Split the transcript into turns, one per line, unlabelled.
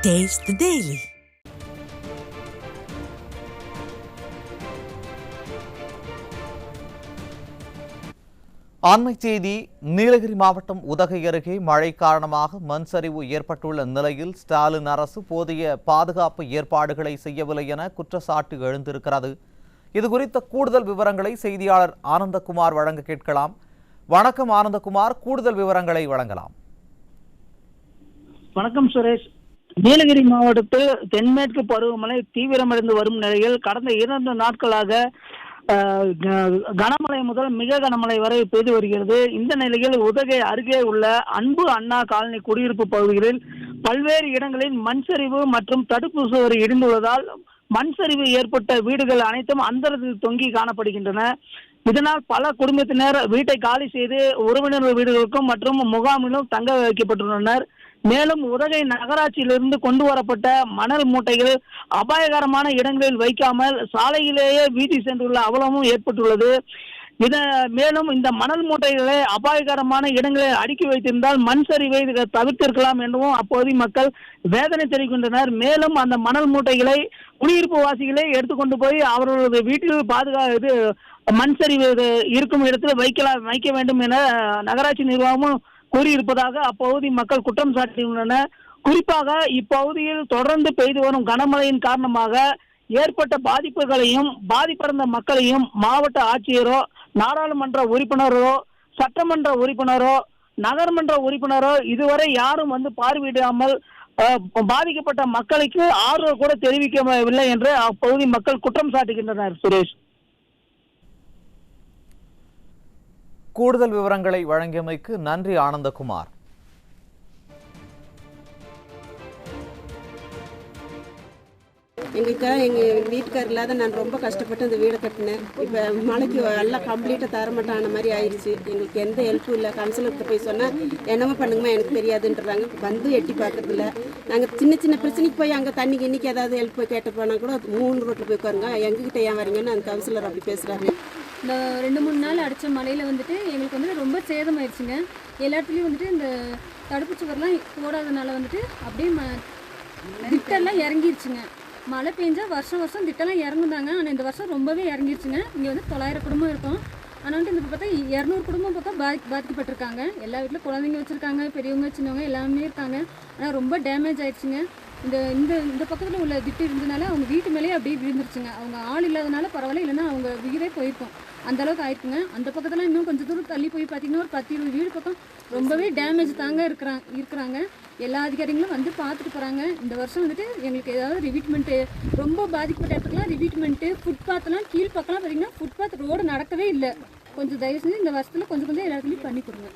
Taste the Daily.
அண்மைச் செய்தி. நீலகிரி மாவட்டம் உதகை அருகே மழை காரணமாக மண் சரிவு ஏற்பட்டுள்ள நிலையில் ஸ்டாலின் அரசு போதிய பாதுகாப்பு ஏற்பாடுகளை செய்யவில்லை என குற்றச்சாட்டு எழுந்திருக்கிறது. இதுகுறித்த கூடுதல் விவரங்களை செய்தியாளர் ஆனந்தகுமார் வழங்க கேட்கலாம். வணக்கம் ஆனந்தகுமார், கூடுதல் விவரங்களை வழங்கலாம்.
வணக்கம் சுரேஷ். நீலகிரி மாவட்டத்தில் தென்மேற்கு பருவமழை தீவிரமடைந்து வரும் நிலையில் கடந்த 2 நாட்களாக கனமழை முதல் மிக கனமழை வரை பெய்து வருகிறது. இந்த நிலையில் உதகை அருகே உள்ள அன்பு அண்ணா காலனி குடியிருப்பு பகுதிகளில் பல்வேறு இடங்களில் மண் சரிவு மற்றும் தடுப்பு சுவர் இடிந்துள்ளதால் மண் சரிவு ஏற்பட்ட வீடுகள் அனைத்தும் அந்தரத்தில் தொங்கி காணப்படுகின்றன. இதனால் பல குடும்பத்தினர் வீட்டை காலி செய்து உறவினர்கள் வீடுகளுக்கும் மற்றும் முகாமிலும் தங்க வைக்கப்பட்டுள்ளனர். மேலும் உதகை நகராட்சியிலிருந்து கொண்டு வரப்பட்ட மணல் மூட்டைகள் அபாயகரமான இடங்களில் வைக்காமல் சாலையிலேயே வீதி சென்றுள்ள அவலமும் ஏற்பட்டுள்ளது. மேலும் இந்த மணல் மூட்டைகளை அபாயகரமான இடங்களில் அடுக்கி வைத்திருந்தால் மண் சரிவை தவிர்த்திருக்கலாம் எனவும் அப்போது மக்கள் வேதனை தெரிவிக்கின்றனர். மேலும் அந்த மணல் மூட்டைகளை குடியிருப்பு வாசிகளை எடுத்துக்கொண்டு போய் அவர்களது வீட்டில் மண் சரிவு இருக்கும் இடத்தில் வைக்க வேண்டும் என நகராட்சி நிர்வாகமும் கூறியிருப்பதாக அப்பகுதி மக்கள் குற்றம் சாட்டியுள்ளனர். குறிப்பாக இப்பகுதியில் தொடர்ந்து பெய்து வரும் கனமழையின் காரணமாக ஏற்பட்ட பாதிப்புகளையும் பாதிப்படைந்த மக்களையும் மாவட்ட ஆட்சியரோ, நாடாளுமன்ற உறுப்பினரோ, சட்டமன்ற உறுப்பினரோ, நகர்மன்ற உறுப்பினரோ இதுவரை யாரும் வந்து பார்வையிடாமல் பாதிக்கப்பட்ட மக்களுக்கு ஆறுதல் கூட தெரிவிக்கவில்லை என்று அப்பகுதி மக்கள் குற்றம் சாட்டுகின்றனர். சுரேஷ்,
கூடுதல் விவரங்களை வழங்கியமைக்கு நன்றி ஆனந்தகுமார்.
எங்கள் வீட்டுக்கார் இல்லாத நான் ரொம்ப கஷ்டப்பட்டு அந்த வீடை கட்டினேன். இப்போ மழைக்கு எல்லாம் கம்ப்ளீட்டாக தரமாட்டான மாதிரி ஆயிடுச்சு. எங்களுக்கு எந்த ஹெல்ப்பும் இல்லை. கவுன்சிலர்கிட்ட போய் சொன்னால் என்னமோ பண்ணுங்கம்மா எனக்கு தெரியாதுன்றாங்க. வந்து எட்டி பார்க்கறதில்ல. நாங்கள் சின்ன சின்ன பிரச்சனைக்கு போய் அங்கே தண்ணிக்கு இன்னைக்கு ஏதாவது ஹெல்ப் போய் கேட்டு போனால் கூட 3 ரோட்டில் போய் உட்காருங்க, எங்ககிட்ட ஏன் வரீங்கன்னு அந்த கவுன்சிலர் அப்படி பேசுகிறாரு.
இந்த 2-3 நாள் அடித்த மழையில் எங்களுக்கு ரொம்ப சேதமாயிடுச்சுங்க. எல்லா இடத்துலையும் இந்த தடுப்பு சுவர்லாம் போடாதனால அப்படியே திட்டெல்லாம் இறங்கிருச்சுங்க. மழை பெஞ்சா வருஷம் திட்டெல்லாம் இறங்குதாங்க. ஆனால் இந்த வருஷம் ரொம்பவே இறங்கிருச்சுங்க. இங்கே 900 குடும்பம் இருக்கும். ஆனால் இந்த பார்த்தா 200 குடும்பம் பக்கம் பாதிக்கப்பட்டிருக்காங்க. எல்லா வீட்டில் குழந்தைங்க வச்சுருக்காங்க, பெரியவங்க சின்னவங்க எல்லாமே இருக்காங்க. ஆனால் ரொம்ப டேமேஜ் ஆயிடுச்சுங்க. இந்த இந்த பக்கத்தில் உள்ள திட்டு இருந்ததுனால அவங்க வீட்டு மேலேயே அப்படியே விழுந்துருச்சுங்க. அவங்க ஆள் இல்லாதனால பரவாயில்ல, இல்லைன்னா அவங்க வீடே போயிருக்கும். அந்த அளவுக்கு ஆயிடுச்சுங்க. அந்த பக்கத்தில் இன்னும் கொஞ்சம் தூரம் தள்ளி போய் பார்த்தீங்கன்னா ஒரு 10-20 வீடு பக்கம் ரொம்பவே டேமேஜ் தாங்க இருக்கிறாங்க. எல்லா அதிகாரிகளும் வந்து பார்த்துட்டு போகிறாங்க. இந்த வருஷம் எங்களுக்கு ஏதாவது ரிவீட்மெண்ட்டு ரொம்ப பாதிக்கப்பட்ட இடத்துக்குலாம் ரிவீட்மெண்ட்டு, ஃபுட்பாத்லாம் கீழ்பக்கம்லாம் பார்த்தீங்கன்னா ஃபுட்பாத் ரோடு நடக்கவே இல்லை. கொஞ்சம் தயவு செஞ்சு இந்த வருஷத்தில் கொஞ்சம் எல்லாத்துலேயும் பண்ணி கொடுங்க.